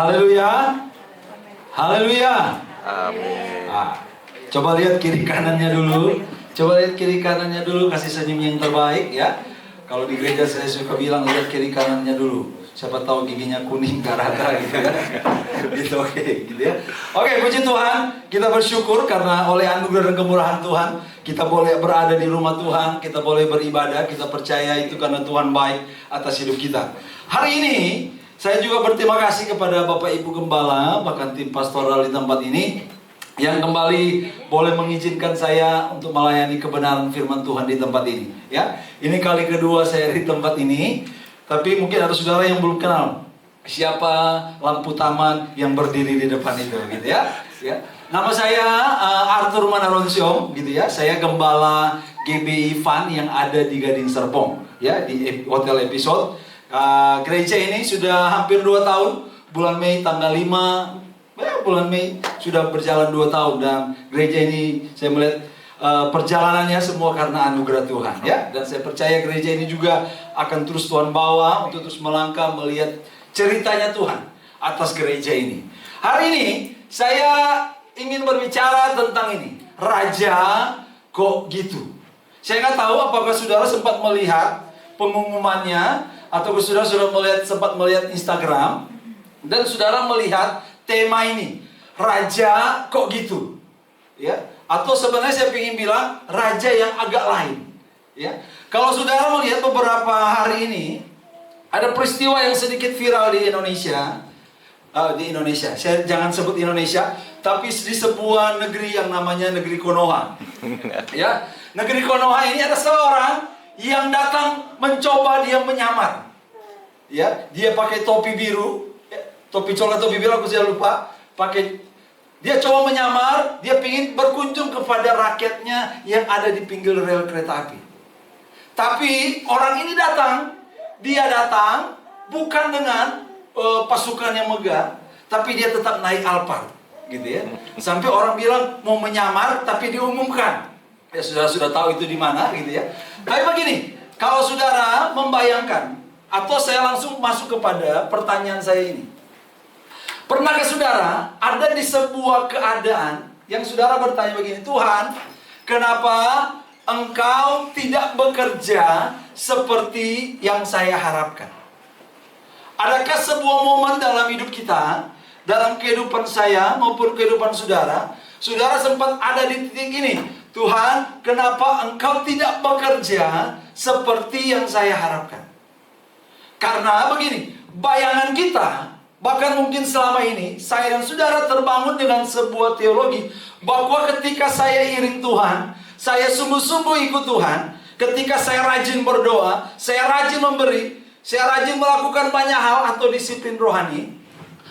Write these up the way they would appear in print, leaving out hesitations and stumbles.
Haleluya. Haleluya. Amin. Coba lihat kiri kanannya dulu. Kasih senyum yang terbaik ya. Kalau di gereja saya suka bilang lihat kiri kanannya dulu. Siapa tahu giginya kuning gak rata gitu ya. Gitu oke, gitu ya. Oke, puji Tuhan, kita bersyukur karena oleh anugerah dan kemurahan Tuhan kita boleh berada di rumah Tuhan, kita boleh beribadah, kita percaya itu karena Tuhan baik atas hidup kita. Hari ini saya juga berterima kasih kepada Bapak Ibu Gembala, bahkan tim pastoral di tempat ini yang kembali boleh mengizinkan saya untuk melayani kebenaran firman Tuhan di tempat ini. Ya, ini kali kedua saya di tempat ini. Tapi mungkin ada saudara yang belum kenal siapa lampu taman yang berdiri di depan itu, gitu ya. Nama saya Arthur Manaronsong, gitu ya. Saya gembala GBI Fund yang ada di Gading Serpong, ya, di Hotel Episode. Gereja ini sudah hampir 2 tahun. Bulan Mei tanggal 5. Bulan Mei sudah berjalan 2 tahun dan gereja ini saya melihat perjalanannya semua karena anugerah Tuhan, ya. Dan saya percaya gereja ini juga akan terus Tuhan bawa untuk terus melangkah melihat ceritanya Tuhan atas gereja ini. Hari ini saya ingin berbicara tentang ini, raja kok gitu. Saya nggak tahu apakah saudara sempat melihat pengumumannya atau saudara sudah sempat melihat Instagram dan saudara melihat tema ini, raja kok gitu, ya. Atau sebenarnya saya ingin bilang raja yang agak lain, ya. Kalau saudara melihat beberapa hari ini ada peristiwa yang sedikit viral di Indonesia, saya jangan sebut Indonesia, tapi di sebuah negeri yang namanya negeri Konoha, ya. Negeri Konoha ini ada seorang yang datang mencoba dia menyamar, ya. Dia pakai topi biru. Topi coklat, topi biru, aku sudah lupa. Dia coba menyamar, dia ingin berkunjung kepada rakyatnya yang ada di pinggir rel kereta api. Tapi orang ini dia datang bukan dengan pasukan yang megah, tapi dia tetap naik Alphard, gitu ya. Sampai orang bilang mau menyamar, tapi diumumkan. Ya sudah tahu itu di mana, gitu ya. Tapi begini, kalau saudara membayangkan, atau saya langsung masuk kepada pertanyaan saya ini. Pernahkah saudara ada di sebuah keadaan yang saudara bertanya begini, Tuhan, kenapa Engkau tidak bekerja seperti yang saya harapkan? Adakah sebuah momen dalam hidup kita, dalam kehidupan saya maupun kehidupan saudara, saudara sempat ada di titik ini, Tuhan, kenapa Engkau tidak bekerja seperti yang saya harapkan? Karena begini, bayangan kita, bahkan mungkin selama ini saya dan saudara terbangun dengan sebuah teologi bahwa ketika saya iring Tuhan, saya sungguh-sungguh ikut Tuhan, ketika saya rajin berdoa, saya rajin memberi, saya rajin melakukan banyak hal atau disiplin rohani,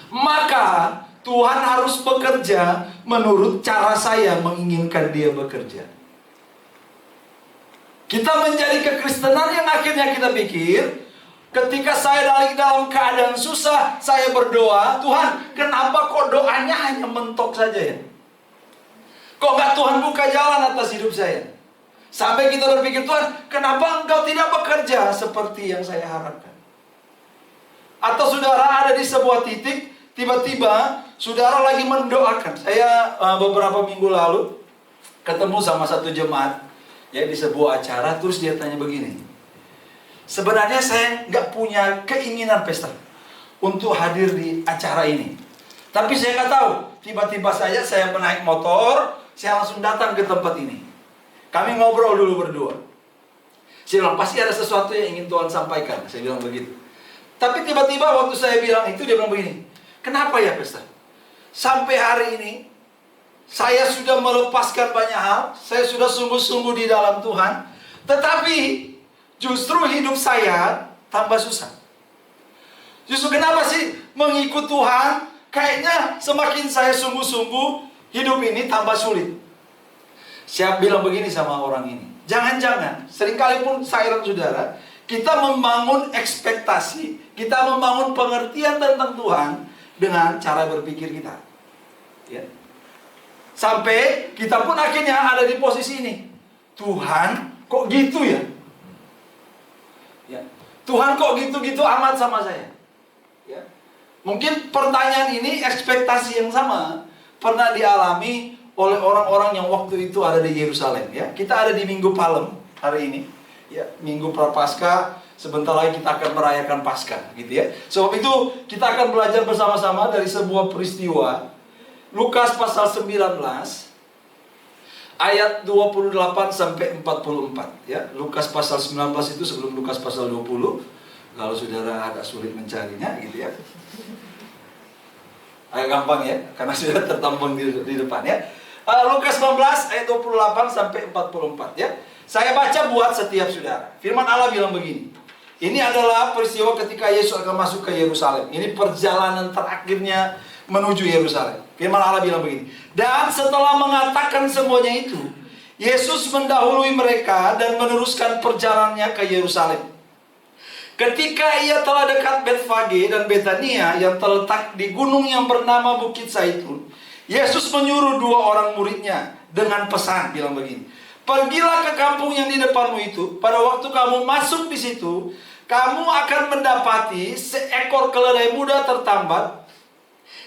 maka Tuhan harus bekerja menurut cara saya menginginkan Dia bekerja. Kita menjadi kekristenan yang akhirnya kita pikir, ketika saya dalam keadaan susah, saya berdoa, Tuhan, kenapa kok doanya hanya mentok saja ya? Kok nggak Tuhan buka jalan atas hidup saya? Sampai kita berpikir, Tuhan, kenapa Engkau tidak bekerja seperti yang saya harapkan? Atau saudara ada di sebuah titik, tiba-tiba saudara lagi mendoakan. Saya beberapa minggu lalu ketemu sama satu jemaat ya di sebuah acara, terus dia tanya begini, sebenarnya saya nggak punya keinginan pesta untuk hadir di acara ini. Tapi saya nggak tahu, tiba-tiba saja saya menaik motor, saya langsung datang ke tempat ini. Kami ngobrol dulu berdua. Saya bilang, pasti ada sesuatu yang ingin Tuhan sampaikan. Saya bilang begitu. Tapi tiba-tiba waktu saya bilang itu, dia bilang begini, kenapa ya pesta? Sampai hari ini, saya sudah melepaskan banyak hal, saya sudah sungguh-sungguh di dalam Tuhan, tetapi justru hidup saya tambah susah. Justru kenapa sih mengikut Tuhan, kayaknya semakin saya sungguh-sungguh, hidup ini tambah sulit. Saya bilang begini sama orang ini, jangan-jangan, seringkali pun saya dan saudara, kita membangun ekspektasi, kita membangun pengertian tentang Tuhan dengan cara berpikir kita. Ya. Sampai kita pun akhirnya ada di posisi ini. Tuhan, kok gitu ya? Ya. Tuhan kok gitu-gitu amat sama saya. Ya. Mungkin pertanyaan ini ekspektasi yang sama pernah dialami oleh orang-orang yang waktu itu ada di Yerusalem, ya. Kita ada di Minggu Palem hari ini, ya, Minggu Prapaskah. Sebentar lagi kita akan merayakan Paskah, gitu ya. Sebab itu kita akan belajar bersama-sama dari sebuah peristiwa Lukas pasal 19 ayat 28 sampai 44, ya. Lukas pasal 19 itu sebelum Lukas pasal 20. Kalau saudara agak sulit mencarinya, gitu ya. Agak gampang ya, karena sudah tertampung di depan, ya. Lukas 19 ayat 28 sampai 44, ya. Saya baca buat setiap saudara. Firman Allah bilang begini. Ini adalah peristiwa ketika Yesus akan masuk ke Yerusalem. Ini perjalanan terakhirnya menuju Yerusalem. Firman Allah bilang begini. Dan setelah mengatakan semuanya itu, Yesus mendahului mereka dan meneruskan perjalanannya ke Yerusalem. Ketika ia telah dekat Betfage dan Betania yang terletak di gunung yang bernama Bukit Zaitun, Yesus menyuruh 2 orang muridnya dengan pesan, bilang begini. Pergilah ke kampung yang di depanmu itu. Pada waktu kamu masuk di situ, kamu akan mendapati seekor keledai muda tertambat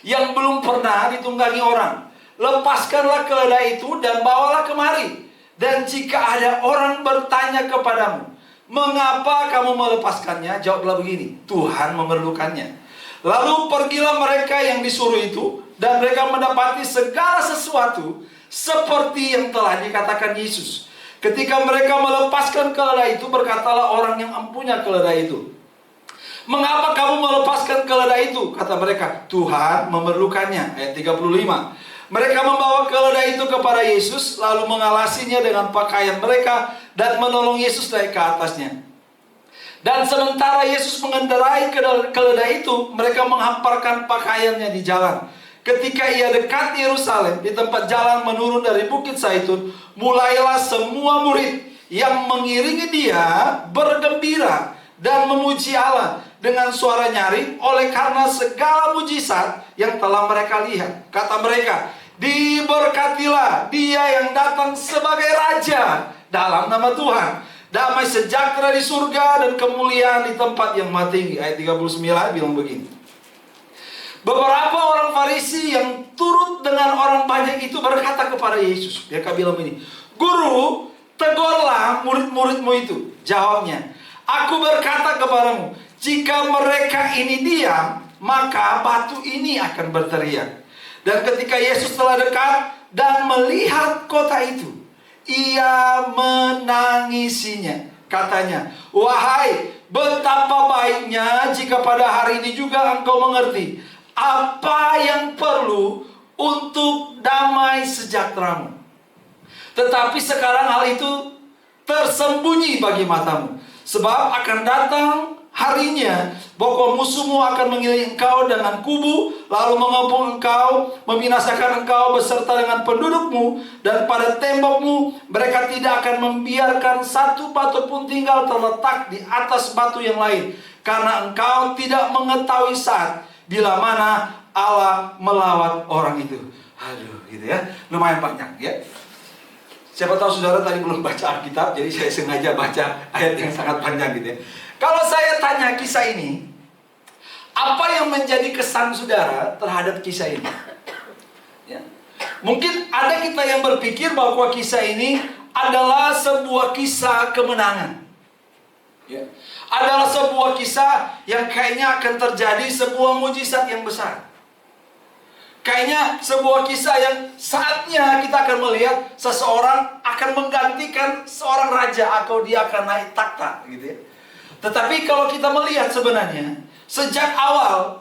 yang belum pernah ditunggangi orang. Lepaskanlah keledai itu dan bawalah kemari. Dan jika ada orang bertanya kepadamu, mengapa kamu melepaskannya? Jawablah begini, Tuhan memerlukannya. Lalu pergilah mereka yang disuruh itu, dan mereka mendapati segala sesuatu seperti yang telah dikatakan Yesus. Ketika mereka melepaskan keledai itu, berkatalah orang yang empunya keledai itu, mengapa kamu melepaskan keledai itu? Kata mereka, Tuhan memerlukannya. Ayat 35. Mereka membawa keledai itu kepada Yesus, lalu mengalasinya dengan pakaian mereka, dan menolong Yesus naik ke atasnya. Dan sementara Yesus mengendarai keledai itu, mereka menghamparkan pakaiannya di jalan. Ketika ia dekat Yerusalem, di tempat jalan menurun dari Bukit Zaitun, mulailah semua murid yang mengiringi dia bergembira dan memuji Allah dengan suara nyaring oleh karena segala mujizat yang telah mereka lihat. Kata mereka, diberkatilah dia yang datang sebagai raja dalam nama Tuhan. Damai sejahtera di surga dan kemuliaan di tempat yang maha tinggi. Ayat 39 bilang begini. Beberapa orang Farisi yang turut dengan orang banyak itu berkata kepada Yesus. Mereka bilang begini, Guru, tegurlah murid-muridmu itu. Jawabnya, aku berkata kepadamu, jika mereka ini diam, maka batu ini akan berteriak. Dan ketika Yesus telah dekat dan melihat kota itu, ia menangisinya. Katanya, wahai, betapa baiknya jika pada hari ini juga engkau mengerti apa yang perlu untuk damai sejahteramu. Tetapi sekarang hal itu tersembunyi bagi matamu. Sebab akan datang harinya bahwa musuhmu akan mengiringi engkau dengan kubu, lalu mengepung engkau, membinasakan engkau beserta dengan pendudukmu, dan pada tembokmu mereka tidak akan membiarkan satu batu pun tinggal terletak di atas batu yang lain, karena engkau tidak mengetahui saat bila mana Allah melawat orang itu. Aduh, gitu ya. Lumayan banyak ya. Siapa tahu saudara tadi belum baca Alkitab, jadi saya sengaja baca ayat yang sangat panjang gitu ya. Kalau saya tanya kisah ini, apa yang menjadi kesan saudara terhadap kisah ini? Ya. Mungkin ada kita yang berpikir bahwa kisah ini adalah sebuah kisah kemenangan. Ya. Adalah sebuah kisah yang kayaknya akan terjadi sebuah mujizat yang besar. Kayaknya sebuah kisah yang saatnya kita akan melihat seseorang akan menggantikan seorang raja atau dia akan naik takhta gitu ya. Tetapi kalau kita melihat sebenarnya sejak awal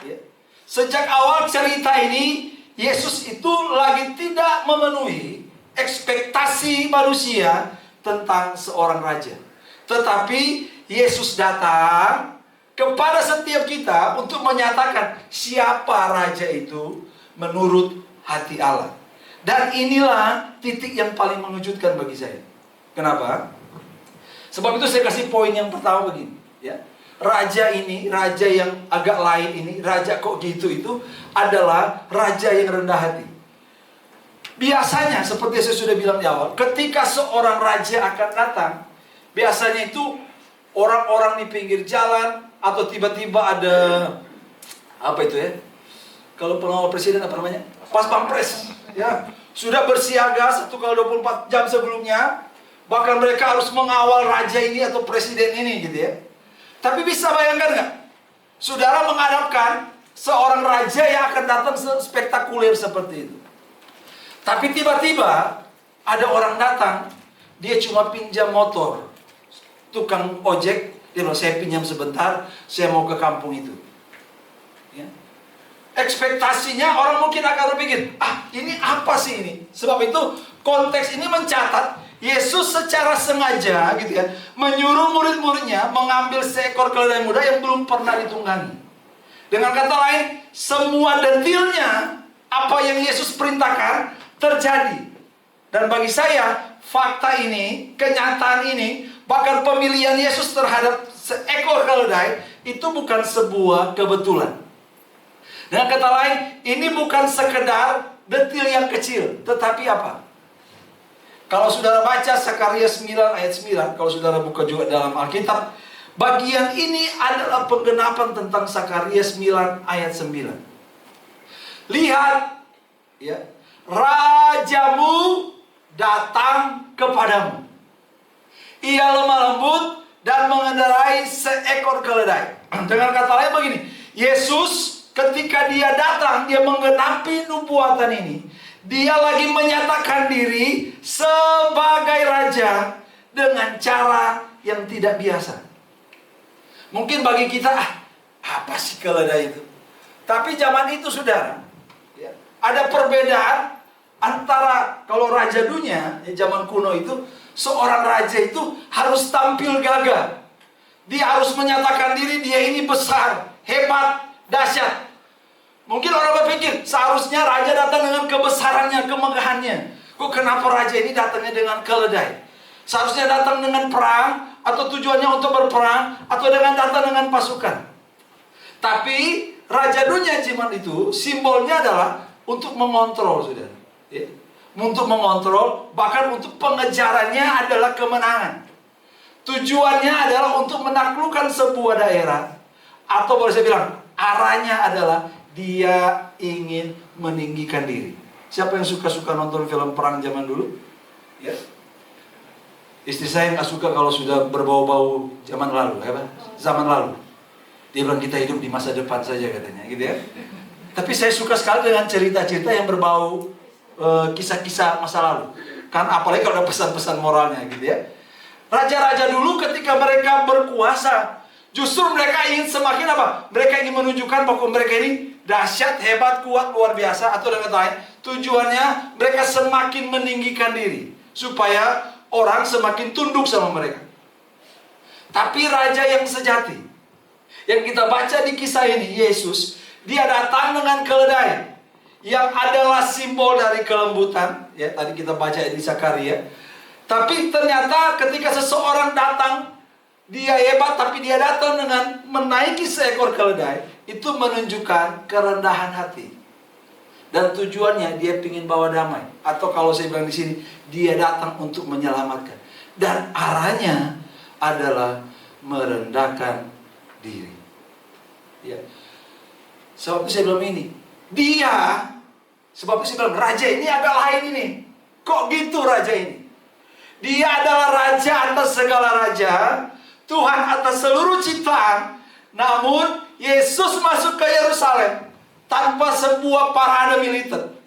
cerita ini, Yesus itu lagi tidak memenuhi ekspektasi manusia tentang seorang raja. Tetapi Yesus datang kepada setiap kita untuk menyatakan siapa raja itu menurut hati Allah. Dan inilah titik yang paling mengejutkan bagi saya. Kenapa? Sebab itu saya kasih poin yang pertama begini, ya. Raja ini, raja yang agak lain ini, raja kok gitu itu adalah raja yang rendah hati. Biasanya seperti saya sudah bilang di awal, ketika seorang raja akan datang, biasanya itu orang-orang di pinggir jalan atau tiba-tiba ada Apa itu ya? Kalau pengawal presiden apa namanya? Pas Pampres. Ya, sudah bersiaga 1x24 jam sebelumnya. Bahkan mereka harus mengawal raja ini atau presiden ini gitu ya. Tapi bisa bayangkan nggak? Saudara mengharapkan seorang raja yang akan datang spektakuler seperti itu. Tapi tiba-tiba ada orang datang, dia cuma pinjam motor. Tukang ojek, dia bilang, saya pinjam sebentar, saya mau ke kampung itu. Ya. Ekspektasinya orang mungkin akan berpikir, ini apa sih ini? Sebab itu konteks ini mencatat Yesus secara sengaja gitu ya, menyuruh murid-muridnya mengambil seekor keledai muda yang belum pernah ditunggangi. Dengan kata lain, semua detailnya apa yang Yesus perintahkan terjadi. Dan bagi saya, fakta ini, kenyataan ini, bahkan pemilihan Yesus terhadap seekor keledai itu bukan sebuah kebetulan. Dengan kata lain, ini bukan sekedar detail yang kecil, tetapi apa? Kalau saudara baca Zakarias 9 ayat 9, kalau saudara buka juga dalam Alkitab, bagian ini adalah penggenapan tentang Zakarias 9 ayat 9. Lihat, ya, rajamu datang kepadamu. Ia lemah lembut dan mengendarai seekor keledai. Dengan kata lain begini, Yesus ketika dia datang, dia menggenapi nubuatan ini. Dia lagi menyatakan diri sebagai raja dengan cara yang tidak biasa. Mungkin bagi kita, apa sih keledai itu? Tapi zaman itu saudara, ya, ada perbedaan antara kalau raja dunia, zaman kuno itu, seorang raja itu harus tampil gagah. Dia harus menyatakan diri, dia ini besar, hebat, dahsyat. Mungkin orang berpikir, seharusnya raja datang dengan kebesarannya, kemegahannya. Kok kenapa raja ini datangnya dengan keledai? Seharusnya datang dengan perang, atau tujuannya untuk berperang, atau dengan datang dengan pasukan. Tapi, raja dunia zaman itu, simbolnya adalah untuk mengontrol, saudara. Ya. Untuk mengontrol, bahkan untuk pengejarannya adalah kemenangan. Tujuannya adalah untuk menaklukkan sebuah daerah. Atau boleh saya bilang, arahnya adalah dia ingin meninggikan diri. Siapa yang suka-suka nonton film perang zaman dulu? Ya. Istri saya nggak suka kalau sudah berbau-bau zaman lalu, ya, zaman lalu. Dia bilang kita hidup di masa depan saja katanya, gitu ya. Tapi saya suka sekali dengan cerita-cerita yang berbau kisah-kisah masa lalu. Kan apalagi kalau ada pesan-pesan moralnya, gitu ya. Raja-raja dulu ketika mereka berkuasa, justru mereka ingin semakin apa? Mereka ingin menunjukkan bahwa mereka ini dahsyat, hebat, kuat, luar biasa. Atau dengan kata lain, tujuannya mereka semakin meninggikan diri, supaya orang semakin tunduk sama mereka. Tapi raja yang sejati, yang kita baca di kisah ini, Yesus, dia datang dengan keledai, yang adalah simbol dari kelembutan. Ya, tadi kita baca di Zakaria. Tapi ternyata ketika seseorang datang, dia hebat, tapi dia datang dengan menaiki seekor keledai, itu menunjukkan kerendahan hati. Dan tujuannya dia ingin bawa damai. Atau kalau saya bilang di sini, dia datang untuk menyelamatkan. Dan arahnya adalah merendahkan diri. Ya. Sebab itu saya bilang ini, sebab itu saya bilang raja ini agak lain ini. Kok gitu raja ini? Dia adalah raja atas segala raja, Tuhan atas seluruh ciptaan. Namun Yesus masuk ke Yerusalem tanpa sebuah parade militer,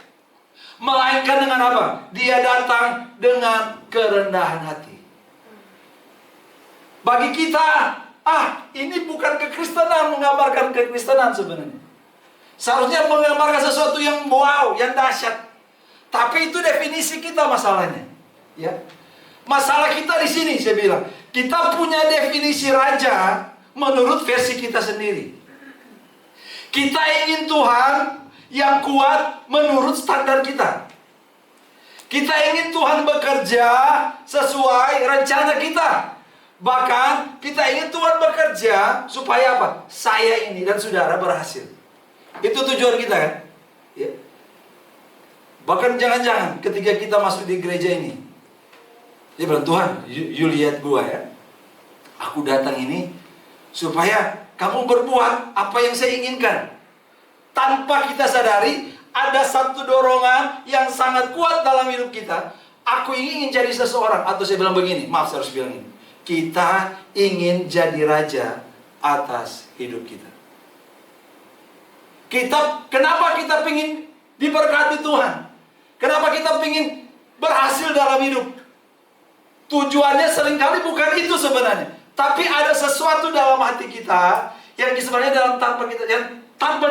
melainkan dengan apa? Dia datang dengan kerendahan hati. Bagi kita, ini bukan kekristenan, menggambarkan kekristenan sebenarnya. Seharusnya menggambarkan sesuatu yang wow, yang dahsyat. Tapi itu definisi kita masalahnya. Ya. Masalah kita di sini, saya bilang, kita punya definisi raja menurut versi kita sendiri. Kita ingin Tuhan yang kuat menurut standar kita. Kita ingin Tuhan bekerja sesuai rencana kita. Bahkan kita ingin Tuhan bekerja supaya apa? Saya ini dan saudara berhasil. Itu tujuan kita kan? Ya. Bahkan jangan-jangan ketika kita masuk di gereja ini, dia bilang, Tuhan, you lihat gua ya. Aku datang ini supaya kamu berbuat apa yang saya inginkan. tanpa kita sadari, ada satu dorongan yang sangat kuat dalam hidup kita. Aku ingin jadi seseorang. Atau saya bilang begini, maaf saya harus bilang ini. Kita ingin jadi raja atas hidup kita. Kenapa kita ingin diberkati Tuhan? Kenapa kita ingin berhasil dalam hidup? Tujuannya seringkali bukan itu sebenarnya. Tapi ada sesuatu dalam hati kita yang sebenarnya tanpa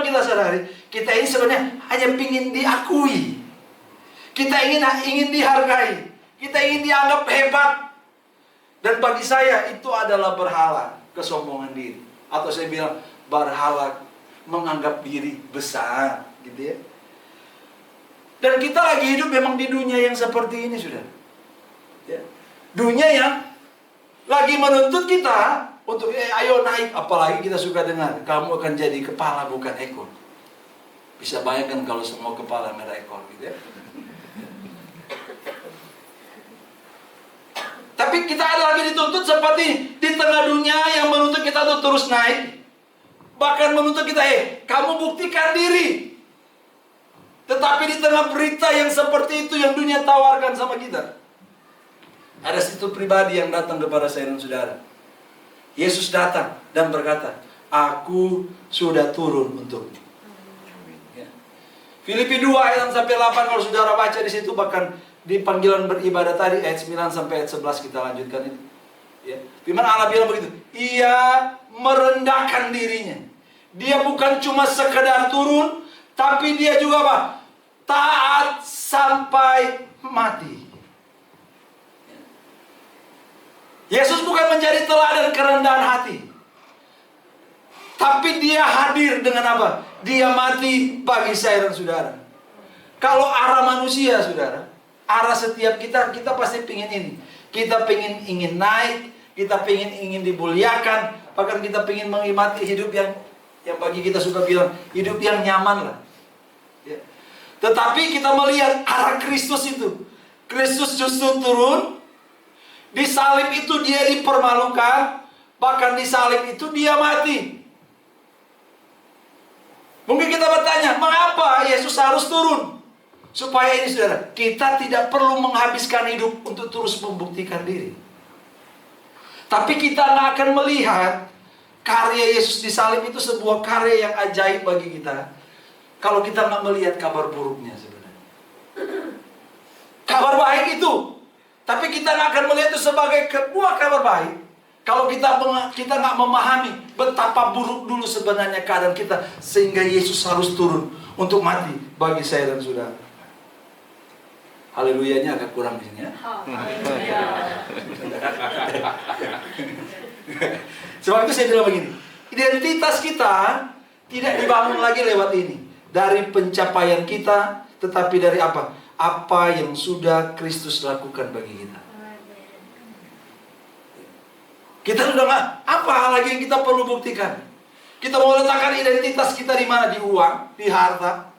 kita sadari, kita ini sebenarnya hanya ingin diakui. Kita ingin dihargai. Kita ingin dianggap hebat. Dan bagi saya itu adalah berhala kesombongan diri. Atau saya bilang berhala menganggap diri besar, gitu ya. Dan kita lagi hidup memang di dunia yang seperti ini, sudah. Ya. Dunia yang lagi menuntut kita untuk ayo naik. Apalagi kita suka dengar, kamu akan jadi kepala bukan ekor. Bisa bayangkan kalau semua kepala merah ekor, gitu ya. Tapi kita ada lagi dituntut seperti di tengah dunia yang menuntut kita untuk terus naik. Bahkan menuntut kita, kamu buktikan diri. Tetapi di tengah berita yang seperti itu yang dunia tawarkan sama kita, ada satu pribadi yang datang kepada saya dan saudara. Yesus datang dan berkata, aku sudah turun untukmu. Ya. Filipi 2 ayat 6-8, kalau saudara baca di situ, bahkan di panggilan beribadah tadi ayat 9 sampai ayat 11 kita lanjutkan itu. Ya. Firman Allah bilang begitu, ia merendahkan dirinya. Dia bukan cuma sekedar turun, tapi dia juga apa? Taat sampai mati. Yesus bukan menjadi teladan kerendahan hati, tapi dia hadir dengan apa? Dia mati bagi saya dan saudara. Kalau arah manusia, saudara, arah setiap kita pasti ingin ini. Kita ingin naik, kita ingin dimuliakan, bahkan kita ingin menikmati hidup yang bagi kita suka bilang hidup yang nyaman lah. Ya. Tetapi kita melihat arah Kristus itu. Kristus justru turun. Di salib itu dia dipermalukan, bahkan di salib itu dia mati. Mungkin kita bertanya, mengapa Yesus harus turun? Supaya ini, saudara, kita tidak perlu menghabiskan hidup untuk terus membuktikan diri. Tapi kita nggak akan melihat karya Yesus di salib itu sebuah karya yang ajaib bagi kita kalau kita nggak melihat kabar buruknya sebenarnya. Kabar baik itu, tapi kita nggak akan melihat itu sebagai sebuah kabar baik kalau kita nggak memahami betapa buruk dulu sebenarnya keadaan kita, sehingga Yesus harus turun untuk mati bagi saya dan saudara. Haleluyanya agak kurang di sini ya. Sebab itu saya bilang begini, identitas kita tidak dibangun lagi lewat ini, dari pencapaian kita, tetapi dari apa? Apa yang sudah Kristus lakukan bagi kita. Kita sudah nggak, apa lagi yang kita perlu buktikan? Kita mau letakkan identitas kita di mana? Di uang, di harta,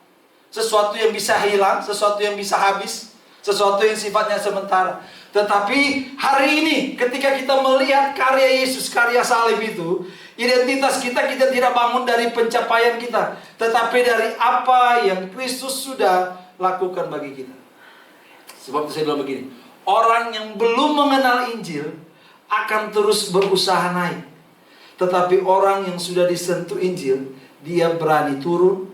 sesuatu yang bisa hilang, sesuatu yang bisa habis, sesuatu yang sifatnya sementara. Tetapi hari ini ketika kita melihat karya Yesus, karya salib itu, identitas kita tidak bangun dari pencapaian kita, tetapi dari apa yang Kristus sudah lakukan bagi kita. Sebab itu saya bilang begini, orang yang belum mengenal Injil akan terus berusaha naik. Tetapi orang yang sudah disentuh Injil, dia berani turun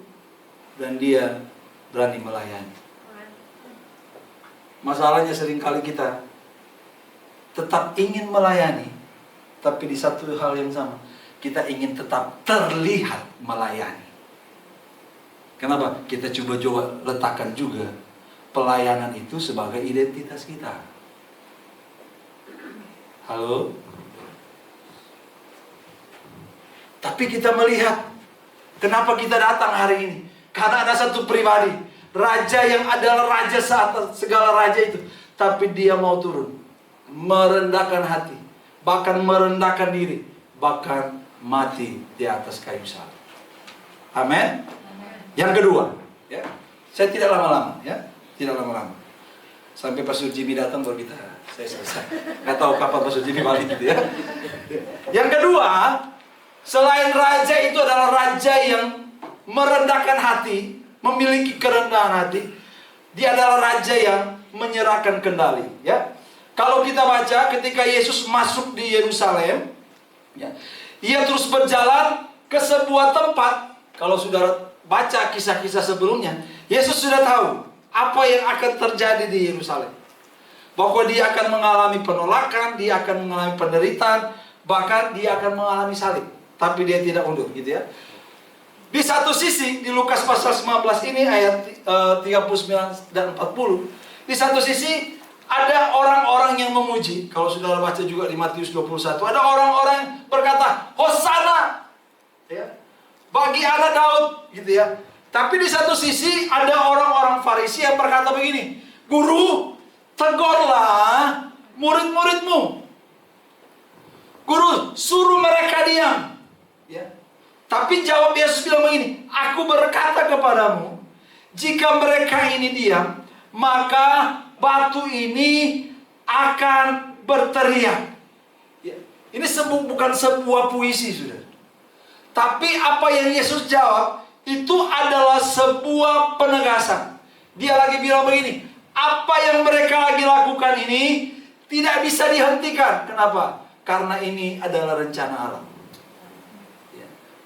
dan dia berani melayani. Masalahnya seringkali kita tetap ingin melayani, tapi di satu hal yang sama, kita ingin tetap terlihat melayani. Kenapa? Kita coba letakkan juga pelayanan itu sebagai identitas kita. Halo? Tapi kita melihat, kenapa kita datang hari ini? Karena ada satu pribadi, raja yang adalah raja saat segala raja itu, tapi dia mau turun, merendahkan hati, bahkan merendahkan diri, bahkan mati di atas kayu salib. Amin. Yang kedua, ya, saya tidak lama-lama, ya, tidak lama-lama. Sampai Pastor Jimmy datang baru saya selesai. Nggak tahu kapan Pastor Jimmy balik gitu ya. Yang kedua, selain raja itu adalah raja yang merendahkan hati, memiliki kerendahan hati. Dia adalah raja yang menyerahkan kendali, ya. Kalau kita baca ketika Yesus masuk di Yerusalem, ya, ia terus berjalan ke sebuah tempat. Kalau saudara baca kisah-kisah sebelumnya, Yesus sudah tahu apa yang akan terjadi di Yerusalem. Bahwa dia akan mengalami penolakan, dia akan mengalami penderitaan, bahkan dia akan mengalami salib. Tapi dia tidak undur, gitu ya. Di satu sisi, di Lukas pasal 19 ini ayat 39 dan 40, di satu sisi ada orang-orang yang memuji. Kalau saudara baca juga di Matius 21, ada orang-orang yang berkata, Hosana, ya, bagi anak Daud, gitu ya. Tapi di satu sisi ada orang-orang Farisi yang berkata begini, Guru, tegurlah murid-muridmu. Guru, suruh mereka diam. Ya. Tapi jawab Yesus bilang begini, aku berkata kepadamu, jika mereka ini diam, maka batu ini akan berteriak. Ya. Ini bukan sebuah puisi, saudara. Tapi apa yang Yesus jawab, itu adalah sebuah penegasan. Dia lagi bilang begini, apa yang mereka lagi lakukan ini tidak bisa dihentikan. Kenapa? Karena ini adalah rencana Allah.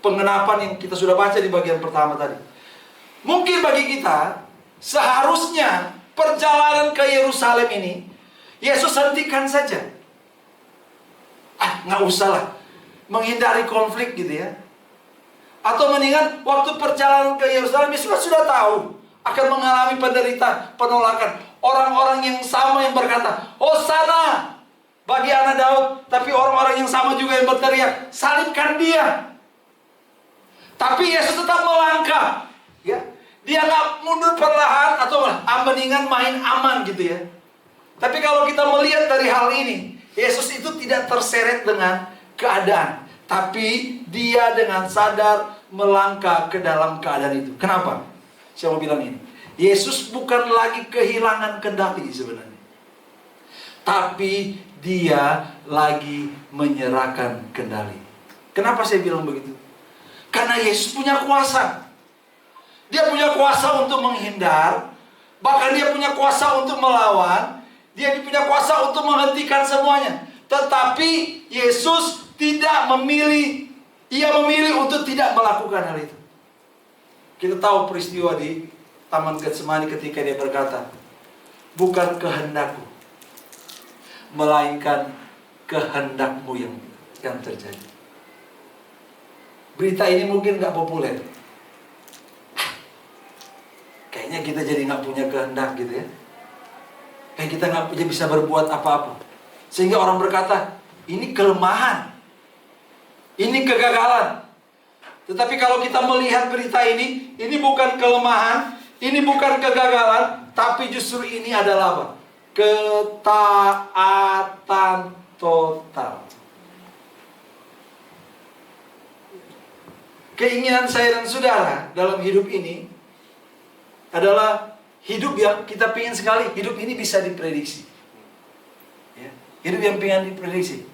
Pengenapan yang kita sudah baca di bagian pertama tadi. Mungkin bagi kita, seharusnya perjalanan ke Yerusalem ini, Yesus hentikan saja. Nggak usah lah, menghindari konflik gitu ya. Atau mendingan waktu perjalanan ke Yerusalem, Yesus sudah tahu akan mengalami penderitaan, penolakan. Orang-orang yang sama yang berkata, Hosana bagi anak Daud. Tapi orang-orang yang sama juga yang berteriak, salibkan dia. Tapi Yesus tetap melangkah, ya. Dia nggak mundur perlahan atau mendingan main aman gitu ya. Tapi kalau kita melihat dari hal ini, Yesus itu tidak terseret dengan keadaan, tapi dia dengan sadar melangkah ke dalam keadaan itu. Kenapa? Saya mau bilang ini, Yesus bukan lagi kehilangan kendali sebenarnya, tapi dia lagi menyerahkan kendali. Kenapa saya bilang begitu? Karena Yesus punya kuasa. Dia punya kuasa untuk menghindar. Bahkan dia punya kuasa untuk melawan. Dia punya kuasa untuk menghentikan semuanya. Tetapi Yesus tidak memilih. Ia memilih untuk tidak melakukan hal itu. Kita tahu peristiwa di Taman Getsemani ketika dia berkata, bukan kehendakku, melainkan kehendakmu yang terjadi. Berita ini mungkin gak populer. Kayaknya kita jadi gak punya kehendak gitu ya. Kayak kita gak bisa berbuat apa-apa. Sehingga orang berkata, ini kelemahan, ini kegagalan. Tetapi kalau kita melihat berita ini bukan kelemahan, ini bukan kegagalan, tapi justru ini adalah apa? Ketaatan total. Keinginan saya dan saudara dalam hidup ini adalah hidup yang kita ingin sekali. Hidup ini bisa diprediksi, ya. Hidup yang ingin diprediksi.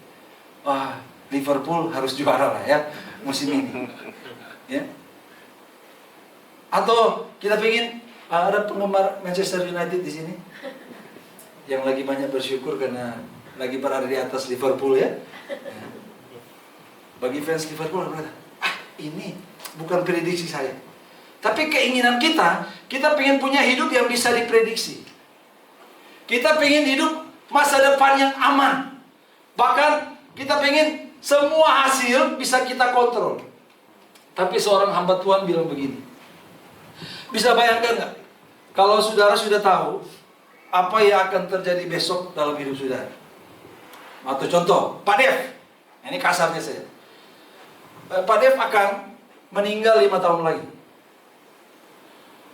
Wah, Liverpool harus juara lah ya musim ini, ya. Atau kita ingin ada penggemar Manchester United di sini yang lagi banyak bersyukur karena lagi berada di atas Liverpool, ya. Bagi fans Liverpool berkata, ini bukan prediksi saya. Tapi keinginan kita pengen punya hidup yang bisa diprediksi. Kita pengen hidup masa depan yang aman. Bahkan kita pengen semua hasil bisa kita kontrol. Tapi seorang hamba Tuhan bilang begini, bisa bayangkan nggak? Kalau saudara sudah tahu apa yang akan terjadi besok dalam hidup saudara. Atau contoh, Pak Dev. Ini kasarnya saya. Pak Dev akan meninggal 5 tahun lagi.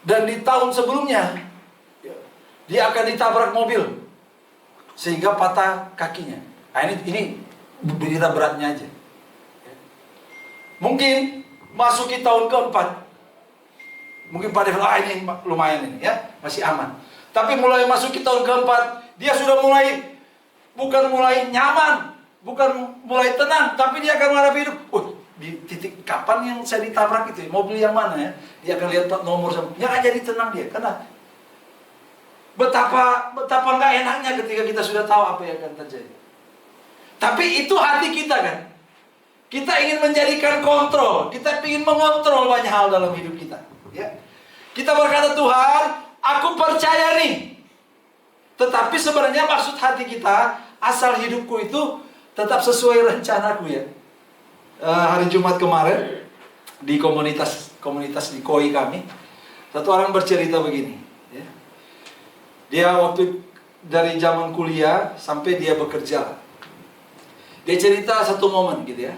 Dan di tahun sebelumnya dia akan ditabrak mobil sehingga patah kakinya. Nah, ini berita beratnya aja. Mungkin masuki tahun keempat, mungkin Pak Dev ini lumayan ini ya, masih aman. Tapi mulai masuki tahun keempat, dia sudah bukan mulai nyaman, bukan mulai tenang, tapi dia akan menghadapi hidup. di titik kapan yang saya ditabrak itu, mobil yang mana ya, dia akan lihat plat nomor, nggak jadi tenang dia, karena betapa nggak enaknya ketika kita sudah tahu apa yang akan terjadi. Tapi itu hati kita kan, kita ingin menjadikan kontrol, kita ingin mengontrol banyak hal dalam hidup kita. Ya, kita berkata Tuhan, aku percaya nih, tetapi sebenarnya maksud hati kita, asal hidupku itu tetap sesuai rencanaku ya. Hari Jumat kemarin di komunitas di KOI kami, satu orang bercerita begini ya. Dia waktu dari zaman kuliah sampai dia bekerja, dia cerita satu momen gitu ya.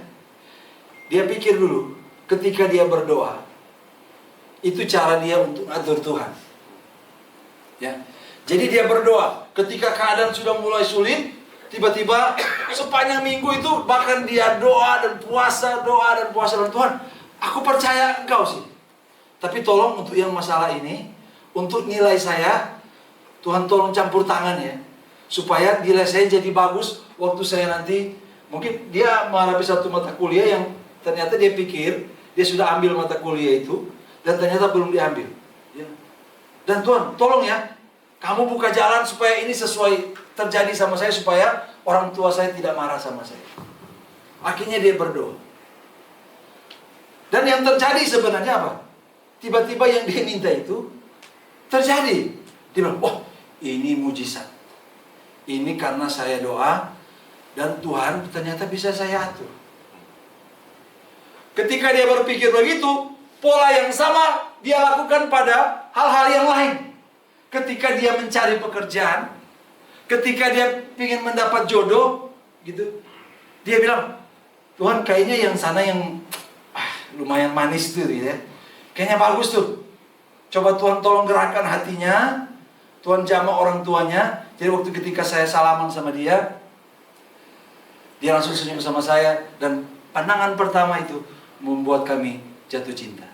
Dia pikir dulu ketika dia berdoa, itu cara dia untuk atur Tuhan ya. Jadi dia berdoa ketika keadaan sudah mulai sulit, tiba-tiba sepanjang minggu itu bahkan dia doa dan puasa dan Tuhan, aku percaya Engkau sih. Tapi tolong untuk yang masalah ini, untuk nilai saya, Tuhan tolong campur tangan ya, supaya nilai saya jadi bagus waktu saya nanti. Mungkin dia menghadapi satu mata kuliah yang ternyata dia pikir dia sudah ambil mata kuliah itu, dan ternyata belum diambil ya. Dan Tuhan tolong ya, kamu buka jalan supaya ini sesuai terjadi sama saya, supaya orang tua saya tidak marah sama saya. Akhirnya dia berdoa. Dan yang terjadi sebenarnya apa? Tiba-tiba yang dia minta itu terjadi. Dia bilang, wah ini mujizat. Ini karena saya doa, dan Tuhan ternyata bisa saya atur. Ketika dia berpikir begitu, pola yang sama dia lakukan pada hal-hal yang lain. Ketika dia mencari pekerjaan, ketika dia ingin mendapat jodoh, gitu, dia bilang, Tuhan kayaknya yang sana yang lumayan manis tuh, ya, kayaknya bagus tuh. Coba Tuhan tolong gerakkan hatinya, Tuhan jamah orang tuanya. Jadi waktu ketika saya salaman sama dia langsung senyum sama saya, dan pandangan pertama itu membuat kami jatuh cinta.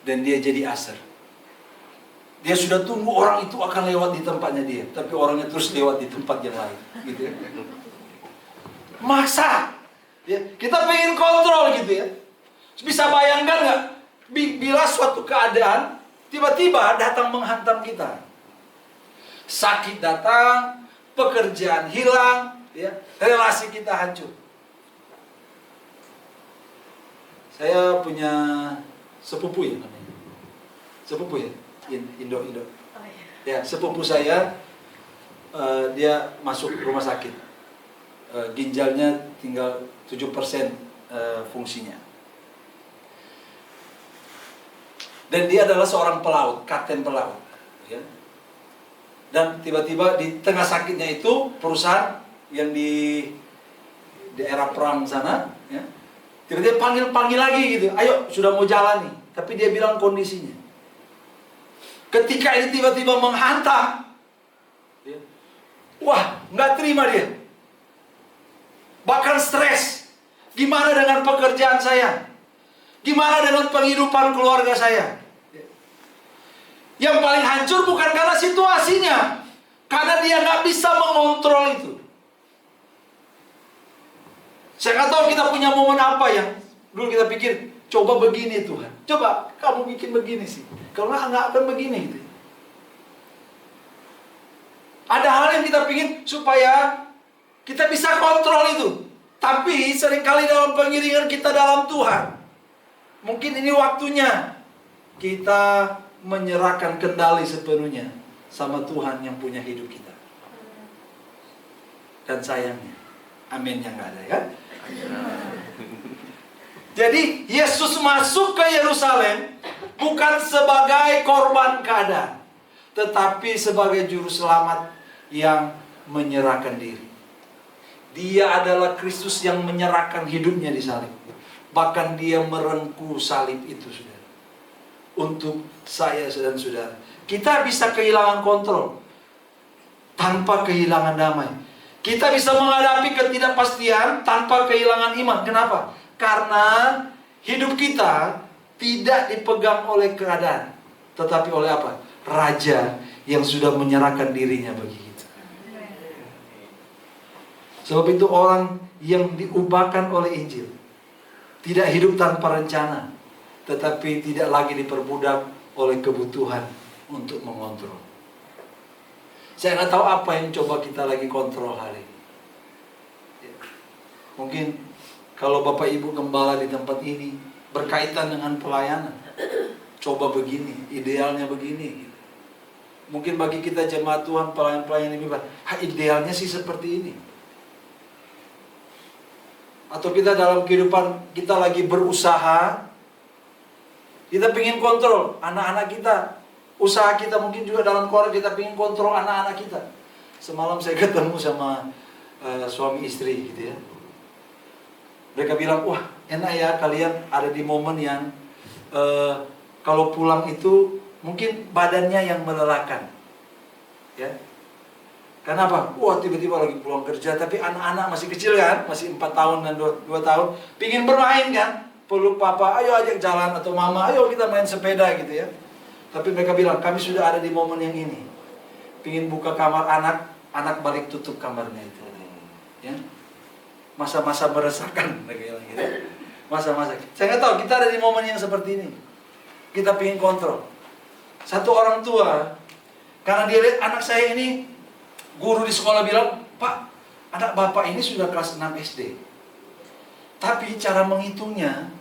Dan dia jadi aser. Dia sudah tunggu orang itu akan lewat di tempatnya dia, tapi orangnya terus lewat di tempat yang lain, gitu ya. Maksa, ya, kita pengen kontrol gitu ya. Bisa bayangkan nggak, bila suatu keadaan tiba-tiba datang menghantam kita, sakit datang, pekerjaan hilang, ya, relasi kita hancur. Saya punya sepupu ya namanya, sepupu ya. Indo. Ya, sepupu saya, dia masuk rumah sakit. Ginjalnya tinggal 7% fungsinya. Dan dia adalah seorang pelaut, kapten pelaut. Ya. Dan tiba-tiba di tengah sakitnya itu, perusahaan yang di daerah perang sana, ya, tiba-tiba panggil lagi gitu. Ayo, sudah mau jalan nih. Tapi dia bilang kondisinya. Ketika ini tiba-tiba menghantam, wah, nggak terima dia. Bahkan stres. Gimana dengan pekerjaan saya? Gimana dengan penghidupan keluarga saya? Yang paling hancur bukan karena situasinya, karena dia nggak bisa mengontrol itu. Saya nggak tahu kita punya momen apa yang dulu kita pikir, coba begini Tuhan, coba kamu bikin begini sih. Kalau nggak akan begini gitu. Ada hal yang kita pingin supaya kita bisa kontrol itu. Tapi seringkali dalam pengiringan kita dalam Tuhan, mungkin ini waktunya kita menyerahkan kendali sepenuhnya sama Tuhan yang punya hidup kita. Dan sayangnya, aminnya nggak ada ya. Jadi Yesus masuk ke Yerusalem bukan sebagai korban keadaan, tetapi sebagai juru selamat yang menyerahkan diri. Dia adalah Kristus yang menyerahkan hidupnya di salib. Bahkan dia merengkuh salib itu, saudara, untuk saya dan saudara. Kita bisa kehilangan kontrol tanpa kehilangan damai. Kita bisa menghadapi ketidakpastian tanpa kehilangan iman. Kenapa? Karena hidup kita tidak dipegang oleh keadaan, tetapi oleh apa? Raja yang sudah menyerahkan dirinya bagi kita. Sebab itu orang yang diubahkan oleh Injil, Tidak hidup tanpa rencana, tetapi tidak lagi diperbudak oleh kebutuhan untuk mengontrol. Saya nggak tahu apa yang coba kita lagi kontrol hari ini. Mungkin kalau Bapak Ibu gembala di tempat ini berkaitan dengan pelayanan, coba begini, idealnya begini. Mungkin bagi kita jemaat Tuhan, pelayan-pelayan ini, idealnya sih seperti ini. Atau kita dalam kehidupan kita lagi berusaha, kita ingin kontrol anak-anak kita, usaha kita, mungkin juga dalam keluarga kita ingin kontrol anak-anak kita. Semalam saya ketemu sama suami istri gitu ya. Mereka bilang, wah enak ya kalian ada di momen yang kalau pulang itu mungkin badannya yang melelahkan, ya. Kenapa? Wah tiba-tiba lagi pulang kerja, tapi anak-anak masih kecil kan, masih 4 tahun dan 2 tahun, pingin bermain kan, peluk papa, ayo ajak jalan, atau mama, ayo kita main sepeda gitu ya. Tapi mereka bilang, kami sudah ada di momen yang ini, pingin buka kamar anak, anak balik tutup kamarnya itu, ya. Masa-masa meresahkan, mereka bilang gitu. Masa-masa, saya nggak tahu, kita ada di momen yang seperti ini, kita pingin kontrol. Satu orang tua, karena dia lihat anak saya ini, guru di sekolah bilang, Pak, anak bapak ini sudah kelas 6 SD. Tapi cara menghitungnya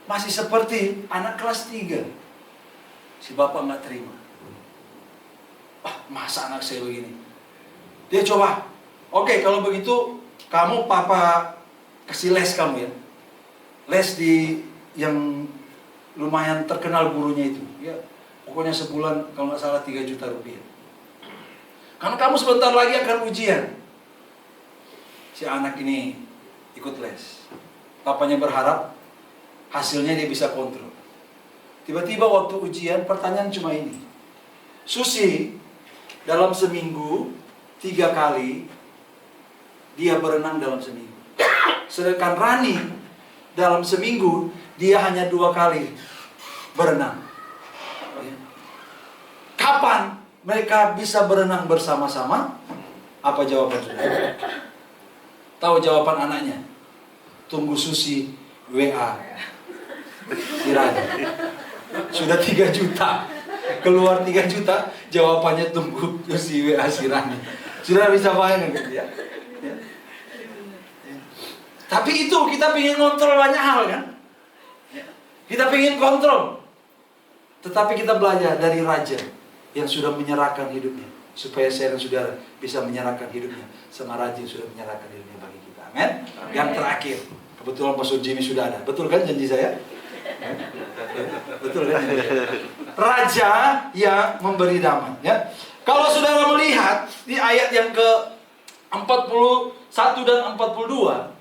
masih seperti anak kelas 3. Si bapak nggak terima. Masa anak saya begini? Dia coba, oke, kalau begitu kamu papa kasih les kamu ya. Les di yang lumayan terkenal gurunya itu. Ya, pokoknya sebulan kalau nggak salah 3 juta rupiah. Karena kamu sebentar lagi akan ujian. Si anak ini ikut les. Papanya berharap hasilnya dia bisa kontrol. Tiba-tiba waktu ujian pertanyaan cuma ini. Susi dalam seminggu 3 kali dia berenang dalam seminggu. Sedangkan Rani dalam seminggu dia hanya 2 kali berenang. Kapan mereka bisa berenang bersama-sama? Apa jawaban saudara? Tahu jawaban anaknya? Tunggu Susi WA si Rani. Sudah 3 juta. Keluar 3 juta, jawabannya tunggu Susi WA si Rani. Sudah bisa bayangkan gitu ya? Ya. Tapi itu kita ingin kontrol banyak hal kan? Kita ingin kontrol. Tetapi kita belajar dari raja yang sudah menyerahkan hidupnya, supaya saya dan saudara bisa menyerahkan hidupnya sama raja yang sudah menyerahkan hidupnya bagi kita. Amin. Yang terakhir, kebetulan Pastor Jimmy sudah ada. Betul kan janji saya? Betul kan? Raja yang memberi damai, ya. Kalau saudara melihat di ayat yang ke 41 dan 42,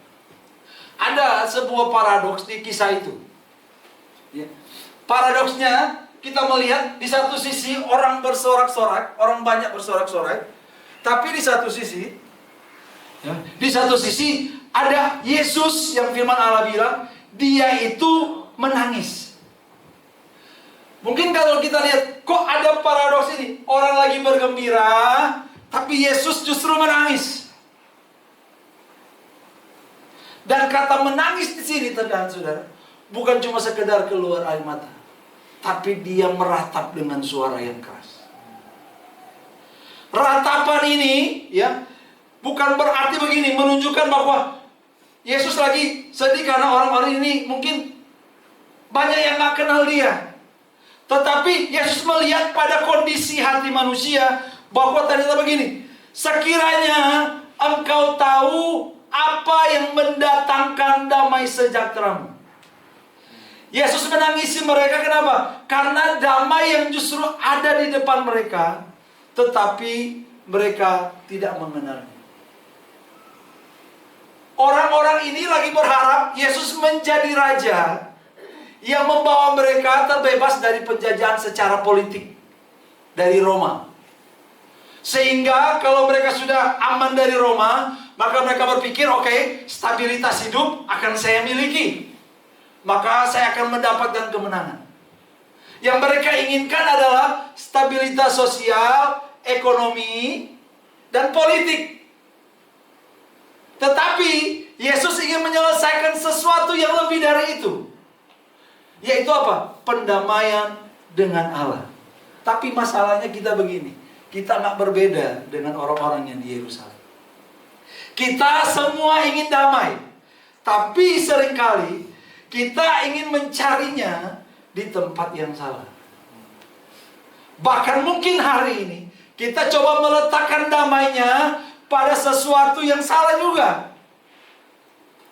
ada sebuah paradoks di kisah itu. Ya. Paradoksnya, kita melihat di satu sisi orang bersorak-sorak, orang banyak bersorak-sorak, tapi di satu sisi, ya, di satu sisi ada Yesus yang firman Allah bilang, dia itu menangis. Mungkin kalau kita lihat, kok ada paradoks ini? Orang lagi bergembira, tapi Yesus justru menangis. Dan kata menangis di sini, teman saudara, bukan cuma sekedar keluar air mata, tapi dia meratap dengan suara yang keras. Ratapan ini, ya, bukan berarti begini, menunjukkan bahwa Yesus lagi sedih karena orang-orang ini mungkin banyak yang gak kenal dia. Tetapi Yesus melihat pada kondisi hati manusia bahwa ternyata begini, sekiranya engkau tahu apa yang mendatangkan damai sejahteramu. Yesus menangisi mereka kenapa? Karena damai yang justru ada di depan mereka, tetapi mereka tidak mengenalnya. Orang-orang ini lagi berharap Yesus menjadi raja yang membawa mereka terbebas dari penjajahan secara politik dari Roma. Sehingga kalau mereka sudah aman dari Roma, maka mereka berpikir, oke, stabilitas hidup akan saya miliki, maka saya akan mendapatkan kemenangan. Yang mereka inginkan adalah stabilitas sosial, ekonomi, dan politik. Tetapi Yesus ingin menyelesaikan sesuatu yang lebih dari itu. Yaitu apa? Pendamaian dengan Allah. Tapi masalahnya kita begini. Kita nggak berbeda dengan orang-orang yang di Yerusalem. Kita semua ingin damai. Tapi seringkali kita ingin mencarinya di tempat yang salah. Bahkan mungkin hari ini kita coba meletakkan damainya pada sesuatu yang salah juga.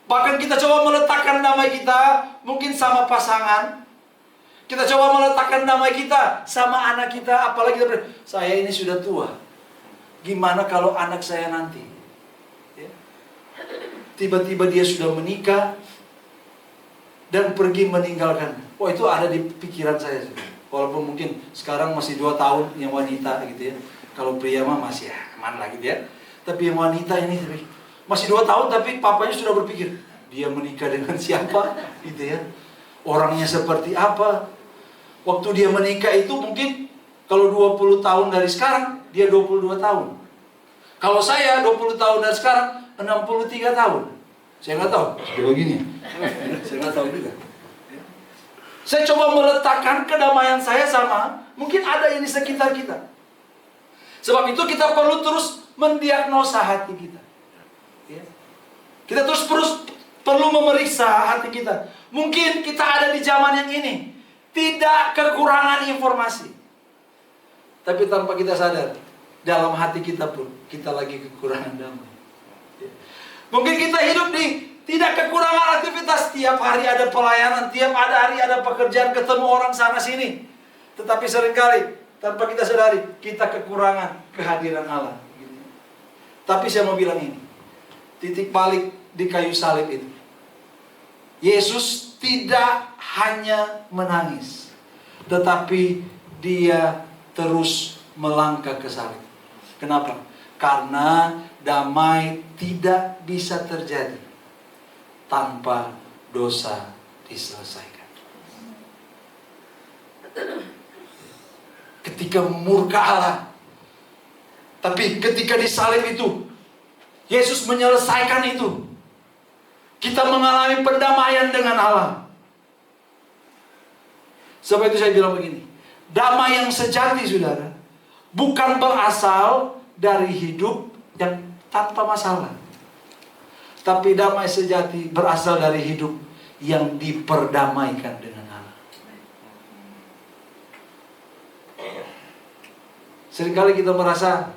Bahkan kita coba meletakkan damai kita mungkin sama pasangan. Kita coba meletakkan damai kita sama anak kita. Apalagi kita saya ini sudah tua. Gimana kalau anak saya nanti? Ya. Tiba-tiba dia sudah menikah dan pergi meninggalkan. Oh, itu ada di pikiran saya. Walaupun mungkin sekarang masih 2 tahun yang wanita gitu ya. Kalau pria mah masih aman lah gitu ya. Tapi yang wanita ini masih 2 tahun tapi papanya sudah berpikir, dia menikah dengan siapa gitu ya. Orangnya seperti apa. Waktu dia menikah itu mungkin kalau 20 tahun dari sekarang, dia 22 tahun. Kalau saya 20 tahun dari sekarang, 63 tahun. Saya nggak tahu, kayak begini. Saya nggak tahu juga. Saya coba meletakkan kedamaian saya sama, mungkin ada yang di sekitar kita. Sebab itu kita perlu terus mendiagnosa hati kita. Kita terus perlu memeriksa hati kita. Mungkin kita ada di zaman yang ini, tidak kekurangan informasi. Tapi tanpa kita sadar, dalam hati kita pun, kita lagi kekurangan damai. Mungkin kita hidup di tidak kekurangan aktivitas. Tiap hari ada pelayanan, tiap hari ada pekerjaan, ketemu orang sana sini. Tetapi seringkali tanpa kita sadari, kita kekurangan kehadiran Allah. Tapi saya mau bilang ini, titik balik di kayu salib itu, Yesus tidak hanya menangis, tetapi dia terus melangkah ke salib. Kenapa? Karena damai tidak bisa terjadi tanpa dosa diselesaikan. Ketika murka Allah, tapi ketika disalib itu, Yesus menyelesaikan itu. Kita mengalami pendamaian dengan Allah. Sebab itu saya bilang begini, damai yang sejati, saudara, bukan berasal dari hidup yang tanpa masalah. Tapi damai sejati berasal dari hidup yang diperdamaikan dengan Allah. Seringkali kita merasa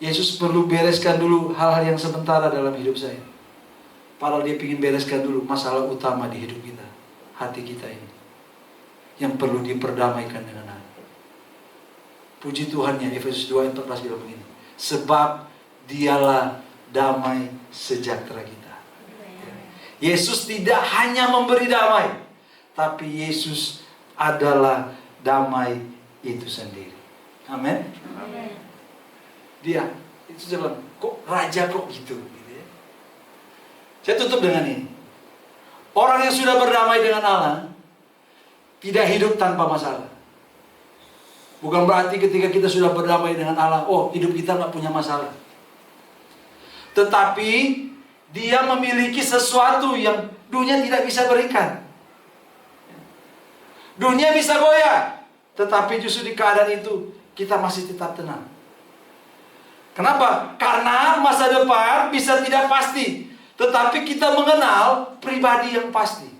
Yesus perlu bereskan dulu hal-hal yang sementara dalam hidup saya. Padahal dia ingin bereskan dulu masalah utama di hidup kita, hati kita ini, yang perlu diperdamaikan dengan Allah. Puji Tuhannya, Efesus 2:14 bilang begini, sebab dialah damai sejahtera kita. Yesus tidak hanya memberi damai, tapi Yesus adalah damai itu sendiri. Amin. Dia itu jalan, kok raja kok gitu ya. Saya tutup dengan ini. Orang yang sudah berdamai dengan Allah tidak hidup tanpa masalah. Bukan berarti ketika kita sudah berdamai dengan Allah, oh hidup kita nggak punya masalah. Tetapi dia memiliki sesuatu yang dunia tidak bisa berikan. Dunia bisa goyah, tetapi justru di keadaan itu kita masih tetap tenang. Kenapa? Karena masa depan bisa tidak pasti, tetapi kita mengenal pribadi yang pasti.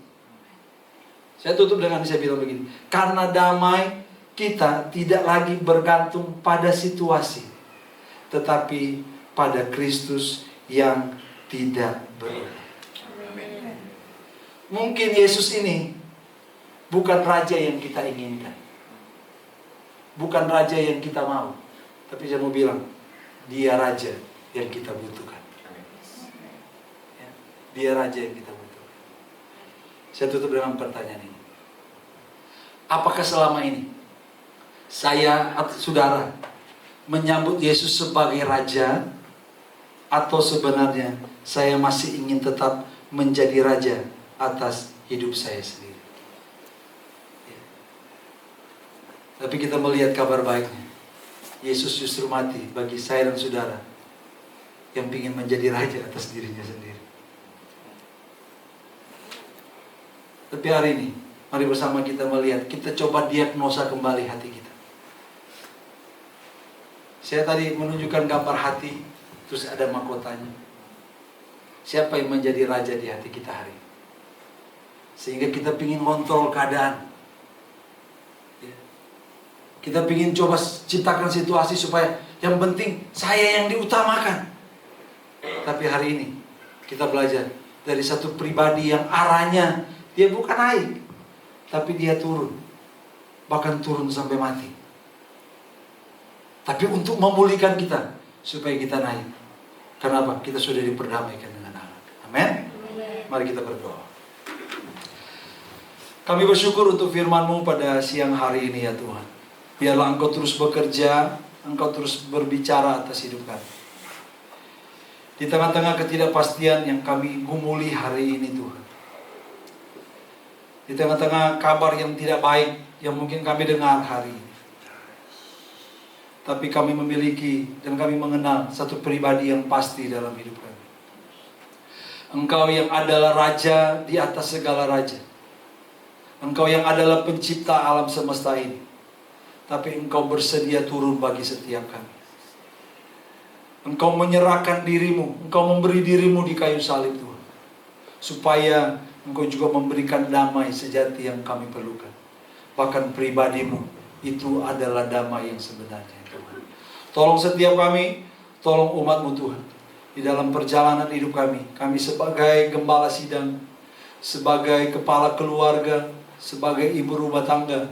Saya tutup dengan saya bilang begini, karena damai kita tidak lagi bergantung pada situasi, tetapi pada Kristus yang tidak berubah. Mungkin Yesus ini bukan raja yang kita inginkan, bukan raja yang kita mau, tapi saya mau bilang, dia raja yang kita butuhkan. Dia raja yang kita butuhkan. Saya tutup dengan pertanyaan ini. Apakah selama ini saya atau saudara menyambut Yesus sebagai raja, atau sebenarnya saya masih ingin tetap menjadi raja atas hidup saya sendiri? Tapi kita melihat kabar baiknya, Yesus justru mati bagi saya dan saudara yang ingin menjadi raja atas dirinya sendiri. Tapi hari ini, mari bersama kita melihat, kita coba diagnosa kembali hati kita. Saya tadi menunjukkan gambar hati, terus ada mahkotanya. Siapa yang menjadi raja di hati kita hari ini? Sehingga kita ingin kontrol keadaan. Kita ingin coba ciptakan situasi supaya yang penting saya yang diutamakan. Tapi hari ini kita belajar dari satu pribadi yang arahnya dia bukan naik, tapi dia turun. Bahkan turun sampai mati. Tapi untuk memulihkan kita supaya kita naik. Kenapa? Kita sudah diperdamaikan dengan Allah. Amin. Mari kita berdoa. Kami bersyukur untuk firman-Mu pada siang hari ini ya Tuhan. Biarlah Engkau terus bekerja, Engkau terus berbicara atas hidup kami. Di tengah-tengah ketidakpastian yang kami gumuli hari ini Tuhan. Di tengah-tengah kabar yang tidak baik yang mungkin kami dengar hari ini. Tapi kami memiliki dan kami mengenal satu pribadi yang pasti dalam hidup kami. Engkau yang adalah Raja di atas segala raja. Engkau yang adalah pencipta alam semesta ini. Tapi Engkau bersedia turun bagi setiap kami. Engkau menyerahkan dirimu, Engkau memberi dirimu di kayu salib Tuhan. Supaya Engkau juga memberikan damai sejati yang kami perlukan. Bahkan pribadimu itu adalah damai yang sebenarnya Tuhan. Tolong setiap kami, tolong umat-Mu Tuhan. Di dalam perjalanan hidup kami sebagai gembala sidang, sebagai kepala keluarga, sebagai ibu rumah tangga,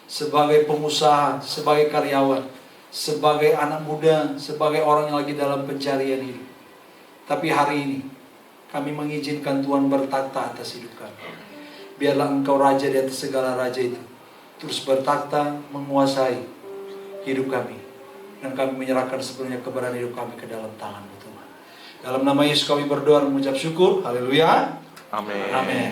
sebagai pengusaha, sebagai karyawan, sebagai anak muda, sebagai orang yang lagi dalam pencarian hidup. Tapi hari ini kami mengizinkan Tuhan bertakhta atas hidup kami. Biarlah Engkau Raja di atas segala raja itu terus bertakhta, menguasai hidup kami. Dan kami menyerahkan sepenuhnya keberadaan hidup kami ke dalam tangan-Mu Tuhan. Dalam nama Yesus kami berdoa dan mengucap syukur. Haleluya. Amin. Amin.